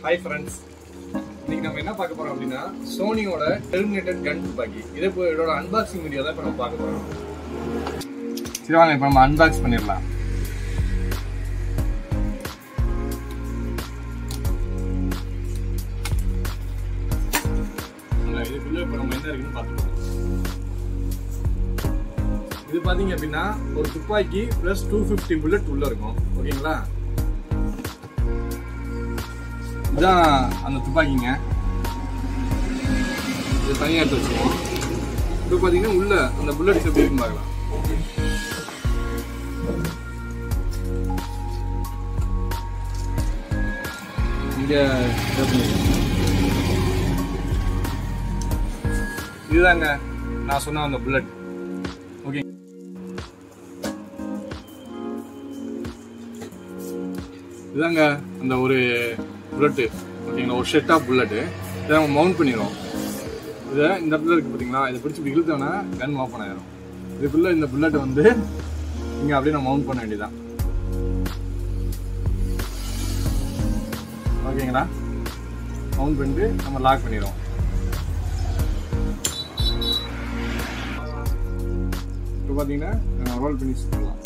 Hi friends. இன்னைக்கு நம்ம என்ன பார்க்க போறோம் அப்படினா Sonyயோட Terminator கன் துப்பாக்கி. இதோட அன்பாக்சிங் வீடியோ தான் இப்ப நம்ம பார்க்க போறோம். சரி வாங்க இப்ப நம்ம அன்பாக்ஸ் பண்ணிரலாம். இதுக்குள்ள இப்ப நம்ம என்ன இருக்குன்னு பாத்துக்கலாம். இது பாத்தீங்க அப்படினா ஒரு துப்பாக்கி பிளஸ் 250 புல்லட் உள்ள இருக்கும். ஓகேங்களா? இதான் அந்த துப்பாக்கிங்க. இது தனியாக எடுத்து வச்சுருவோம். இப்போ பார்த்தீங்கன்னா உள்ள அந்த புல்லட்ஸ் எப்படி இருக்குன்னு பார்க்கலாம். இங்கே இதுதாங்க நான் சொன்ன அந்த புல்லட். ஓகே, இதுதாங்க அந்த ஒரு புல்லட்டு. ஓகேங்களா, ஒரு செட் ஆஃப் புல்லட்டு. இதை நம்ம மவுண்ட் பண்ணிடுவோம். இதை இந்த இடத்துல இருக்குது பார்த்தீங்களா, இதை பிடிச்சி இப்படி இழுத்தோன்னா கன் ஓப்பன் ஆயிடும். இதுக்குள்ளே இந்த புல்லட்டை வந்து இங்கே அப்படியே நம்ம மவுண்ட் பண்ண வேண்டியதான். ஓகேங்களா, மவுண்ட் பண்ணிட்டு நம்ம லாக் பண்ணிடுவோம். இப்போ பார்த்தீங்கன்னா ரோல் பண்ணி சொல்லலாம்.